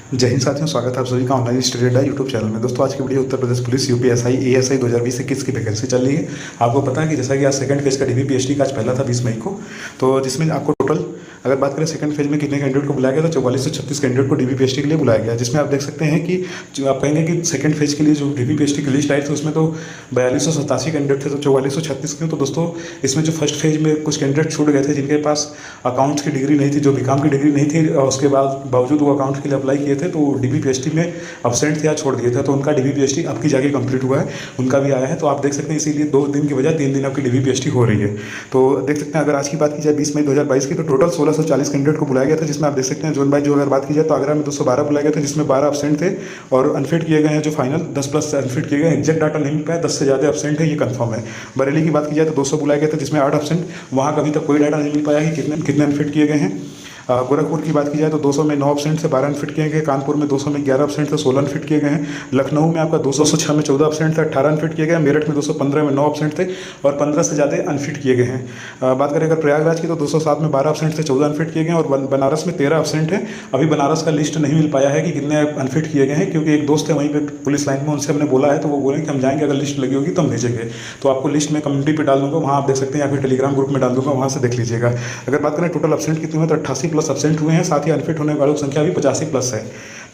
जय हिंद साथियों, स्वागत है आप सभी का ऑनलाइन स्टडी अड्डा यूट्यूब चैनल में। दोस्तों आज की video Uttar Pradesh police UPSI ASI 2020-21 की वैकेंसी चल रही है। आपको पता है कि जैसा कि आज सेकंड फेज का डीबीपीएसटी का आज पहला था 20 मई को, तो जिसमें आपको टोटल अगर बात करें सेकंड फेज में कितने कैंडिडेट को बुलाया गया, तो 44 से 36 कैंडिडेट को डीबीपीएसटी के लिए बुलाया गया, जिसमें आप देख सकते हैं कि जो आप कहेंगे कि सेकंड फेज के लिए जो डीबीपीएसटी की लिस्ट आई थी उसमें तो 4287 कैंडिडेट थे, तो 4436 क्यों। तो दोस्तों इसमें जो फर्स्ट फेज में कुछ कैंडिडेट छूट गए थे जिनके पास अकाउंट्स की डिग्री नहीं थी, जो बीकॉम की डिग्री नहीं थी, और उसके बावजूद वो अकाउंट के लिए अप्लाई किए थे, तो डीबीपीएसटी में अब्सेंट थे या छोड़ दिए थे, तो उनका डीबीपीएसटी आपकी जाके कंप्लीट हुआ है, उनका भी आया है। तो आप देख सकते हैं इसीलिए 2 दिन की बजाय 3 दिन आपकी डीबीपीएसटी हो रही है। तो देख सकते हैं अगर आज की बात की जाए 20 मई 2022 की, तो टोटल 1640 कैंडिडेट को बुलाया गया था, जिसमें आप देख सकते हैं जोन बाई जो अगर बात की जाए तो आगरा में 212 बुलाए गए थे, जिसमें 12 अब्सेंट थे और अनफिट किए गए हैं। जो फाइनल 10+ अनफिट किए गए, एग्जैक्ट डाटा नहीं मिल पाया, 10 से ज़्यादा अब्सेंट है ये कंफर्म है। बरेली की बात की जाए तो 200 बुलाए गए थे, जिसमें 8 अब्सेंट, वहाँ कभी तक कोई डाटा नहीं मिल पाया कि कितने अनफिट किए गए हैं। गोरखपुर की बात की जाए तो 200 में 9 अब्सेंट से 12 अनफिट किए गए, कानपुर में 200 में 11 अब्सेंट से 16 अनफिट किए गए हैं, लखनऊ में आपका 206 में 14 अब्सेंट थे, 18 अनफिट किए गए, मेरठ में 215 में 9 अब्सेंट थे और 15 से ज़्यादा अनफिट किए गए हैं। बात करें अगर प्रयागराज की तो 207 में 12 अब्सेंट से 14 अनफिट किए गए और बनारस में 13 अब्सेंट है। अभी बनारस का लिस्ट नहीं मिल पाया है कि कितने अनफिट किए गए हैं, क्योंकि एक दोस्त है वहीं पर पुलिस लाइन में, उनसे हमने बोला है तो वो बोले कि हम जाएंगे, अगर लिस्ट लगी होगी तो हम भेजेंगे। तो आपको लिस्ट में कम्युनिटी पर डाल दूँगा, वहाँ आप देख सकते हैं, या फिर टेलीग्राम ग्रुप में डाल दूँगा, वहाँ से देख लीजिएगा। अगर बात करें टोटल अब्सेंट कितने हुए तो 88+ अब्सेंट हुए हैं, साथ ही अनफिट होने वालों की संख्या भी 85+ है।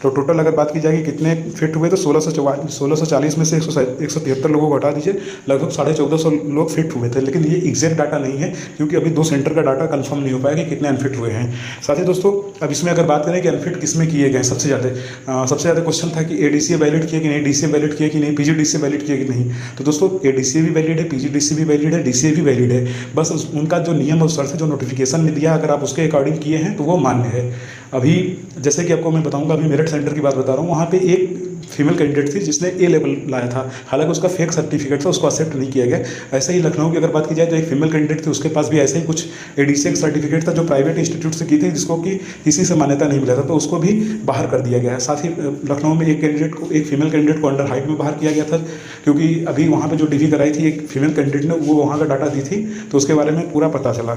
तो टोटल अगर बात की जाएगी कितने फिट हुए तो 1640 में से 173 लोगों को हटा दीजिए, लगभग 1450 लोग फिट हुए थे। लेकिन ये एग्जैक्ट डाटा नहीं है, क्योंकि अभी 2 सेंटर का डाटा कंफर्म नहीं हो पाया कि कितने अनफिट हुए हैं। साथ ही दोस्तों अब इसमें अगर बात करें कि अनफिट किसमें किए गए, सबसे ज़्यादा क्वेश्चन था कि एडीसीए वैलिड किए कि नहीं, डीसीए वैलिड किए कि नहीं, पीजीडीसीए वैलिड किए कि नहीं। तो दोस्तों एडीसीए भी वैलिड है, पीजीडीसीए भी वैलिड है, डीसीए भी वैलिड है। बस उनका जो नियम और शर्त जो नोटिफिकेशन में दिया, अगर आप उसके अकॉर्डिंग किए हैं तो वो मान्य है। अभी जैसे कि आपको मैं बताऊंगा, अभी मेरठ सेंटर की बात बता रहा हूँ, वहाँ पे एक फीमेल कैंडिडेट थी जिसने ए लेवल लाया था, हालांकि उसका फेक सर्टिफिकेट था, उसको एक्सेप्ट नहीं किया गया। ऐसे ही लखनऊ की अगर बात की जाए तो एक फीमेल कैंडिडेट थी, उसके पास भी ऐसे ही कुछ एडीसी सर्टिफिकेट था जो प्राइवेट इंस्टीट्यूट से की थी, जिसको कि किसी से मान्यता नहीं मिला था, तो उसको भी बाहर कर दिया गया है। साथ ही लखनऊ में एक फीमेल कैंडिडेट को अंडर हाइट में बाहर किया गया था, क्योंकि अभी वहाँ पर जो डिवी कराई थी एक फीमेल कैंडिडेट ने, वो वहाँ का डाटा दी थी, तो उसके बारे में पूरा पता चला।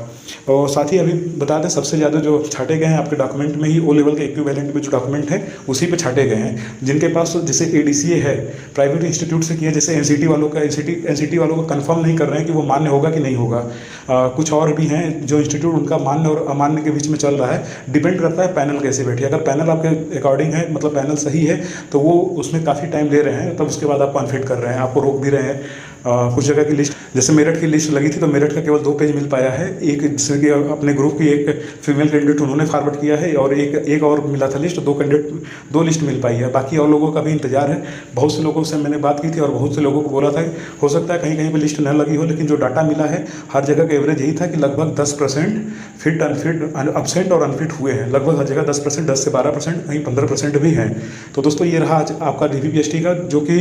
और साथ ही अभी बता दें सबसे ज़्यादा जो छाटे गए हैं आपके डॉक्यूमेंट में ही, ओ लेवल के इक्विवेलेंट में जो डॉक्यूमेंट है उसी पे छाटे गए हैं। जिनके पास जैसे एडीसीए है प्राइवेट इंस्टीट्यूट से किया, जैसे एनसीटी वालों का कंफर्म नहीं कर रहे हैं कि वो मान्य होगा कि नहीं होगा। कुछ और भी हैं जो इंस्टीट्यूट उनका मान्य और अमान्य के बीच में चल रहा है, डिपेंड करता है पैनल कैसे बैठी। अगर पैनल आपके अकॉर्डिंग है, मतलब पैनल सही है, तो वो उसमें काफ़ी टाइम ले रहे हैं, तब उसके बाद आपको अनफिट कर रहे हैं, आपको रोक भी रहे हैं। कुछ जगह की लिस्ट, जैसे मेरठ की लिस्ट लगी थी तो मेरठ का केवल 2 पेज मिल पाया है। एक जैसे कि अपने ग्रुप की एक फीमेल कैंडिडेट उन्होंने फॉरवर्ड किया है, और एक और मिला था लिस्ट, 2 लिस्ट मिल पाई है, बाकी और लोगों का भी इंतजार है। बहुत से लोगों से मैंने बात की थी और बहुत से लोगों को बोला था हो सकता है कहीं कहीं पर लिस्ट न लगी हो, लेकिन जो डाटा मिला है हर जगह का एवरेज यही था कि लगभग 10% फिट अनफिट अब्सेंट और अनफिट हुए हैं। लगभग हर जगह 10%, 10 से 12%, कहीं 15% भी हैं। तो दोस्तों ये रहा आज आपका डीबीपीएसटी का, जो कि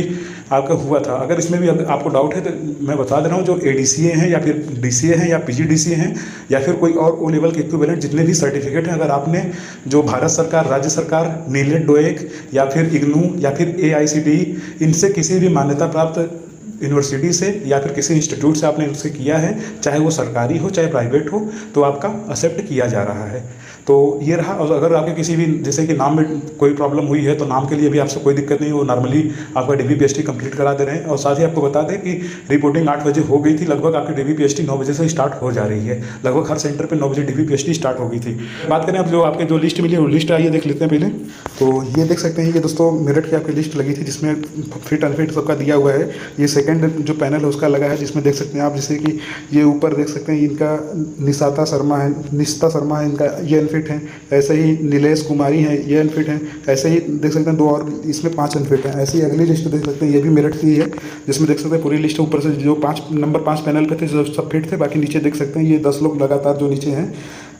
आपका हुआ था। अगर इसमें भी आपको डाउट है तो मैं बता दे रहा हूँ, जो एडीसीए हैं या फिर डीसीए हैं या पीजीडीसीए हैं या फिर कोई और ओ लेवल के इक्विवेलेंट जितने भी सर्टिफिकेट हैं, अगर आपने जो भारत सरकार, राज्य सरकार, नीलेट, डोएक या फिर इग्नू या फिर एआईसीटीई, इनसे किसी भी मान्यता प्राप्त यूनिवर्सिटी से या फिर किसी इंस्टीट्यूट से आपने उससे किया है, चाहे वो सरकारी हो चाहे प्राइवेट हो, तो आपका एक्सेप्ट किया जा रहा है। तो ये रहा। और अगर आपके किसी भी जैसे कि नाम में कोई प्रॉब्लम हुई है तो नाम के लिए भी आपसे कोई दिक्कत नहीं, वो नॉर्मली आपका डीबीपीएसटी कंप्लीट करा दे रहे हैं। और साथ ही आपको बता दें कि रिपोर्टिंग 8 बजे हो गई थी, लगभग आपकी डीबीपीएसटी 9 बजे से स्टार्ट हो जा रही है। लगभग हर सेंटर पर 9 बजे डीबीपीएसटी स्टार्ट हो गई थी। बात करें अब जो आपके जो लिस्ट मिली, वो लिस्ट आइए देख लेते हैं पहले। तो ये देख सकते हैं, ये दोस्तों मेरठ की आपकी लिस्ट लगी थी, जिसमें फिट अनफिट सबका दिया हुआ है। ये सेकंड जो पैनल है उसका लगा है, जिसमें देख सकते हैं आप, जैसे कि ये ऊपर देख सकते हैं इनका निस्ता शर्मा है, इनका ये अनफिट है। ऐसे ही नीलेश कुमारी है, ये अनफिट है। ऐसे ही देख सकते हैं 2 और, इसमें 5 अनफिट हैं। ऐसे ही अगली लिस्ट देख सकते हैं, ये भी मेरठ की है, जिसमें देख सकते हैं पूरी लिस्ट ऊपर से जो नंबर 5 पैनल पे थे जो सब फिट थे, बाकी नीचे देख सकते हैं ये 10 लोग लगातार जो नीचे हैं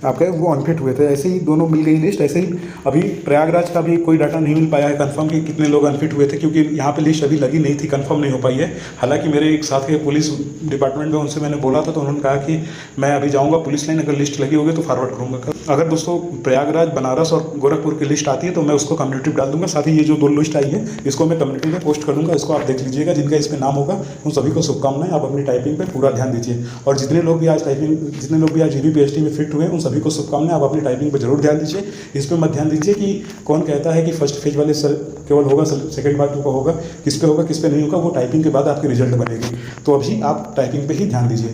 आपके वो अनफिट हुए थे। ऐसे ही दोनों मिल गई लिस्ट। ऐसे ही अभी प्रयागराज का भी कोई डाटा नहीं मिल पाया है कंफर्म कि कितने लोग अनफिट हुए थे, क्योंकि यहाँ पे लिस्ट अभी लगी नहीं थी, कंफर्म नहीं हो पाई है। हालांकि मेरे एक साथ के पुलिस डिपार्टमेंट में उनसे मैंने बोला था, तो उन्होंने कहा कि मैं अभी जाऊँगा पुलिस लाइन, अगर लिस्ट लगी होगी तो फॉरवर्ड करूँगा। अगर दोस्तों प्रयागराज, बनारस और गोरखपुर की लिस्ट आती है तो मैं उसको कम्युनिटी डाल दूंगा। साथ ही ये जो 2 लिस्ट आई है इसको मैं कम्युनिटी में पोस्ट कर दूंगा, इसको आप देख लीजिएगा। जिनका इस पर नाम होगा उन सभी को शुभकामनाएं। आप अपनी टाइपिंग पर पूरा ध्यान दीजिए। और जितने लोग भी आज डीबीपीएसटी में फिट हुए उन सभी को शुभकामनाएं। आप अपनी टाइपिंग पर जरूर ध्यान दीजिए, इस पर मत ध्यान दीजिए कि कौन कहता है कि फर्स्ट फेज वाले सर केवल होगा, सेकंड बार का होगा, किस पे नहीं होगा, वो टाइपिंग के बाद आपकी रिजल्ट बनेगी। तो अभी आप टाइपिंग पे ही ध्यान दीजिए।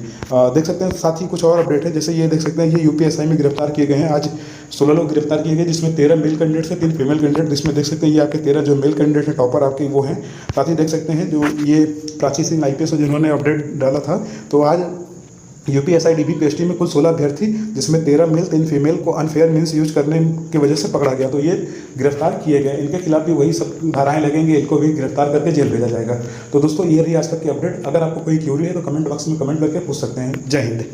देख सकते हैं साथ ही कुछ और अपडेट है, जैसे ये देख सकते हैं, ये यूपीएसआई में गिरफ्तार किए गए हैं। आज 16 लोग गिरफ्तार किए गए, जिसमें 13 मेल कैंडिडेट्स हैं, 3 फीमेल कैंडिडेट। जिसमें देख सकते हैं ये आपके 13 जो मेल कैंडिडेट हैं टॉपर आपके वो हैं। साथ ही देख सकते हैं जो ये प्राची सिंह IPS जिन्होंने अपडेट डाला था, तो आज यूपीएसआई DBPST में कुल 16 अभ्यर्थी, जिसमें 13 मेल 3 फीमेल को अनफेयर मीन्स यूज करने की वजह से पकड़ा गया। तो ये गिरफ्तार किए गए, इनके खिलाफ भी वही सब धाराएं लगेंगी, इनको भी गिरफ्तार करके जेल भेजा जाएगा। तो दोस्तों ये रही आज तक की अपडेट। अगर आपको कोई क्यूरी है तो कमेंट बॉक्स में कमेंट करके पूछ सकते हैं। जय हिंद।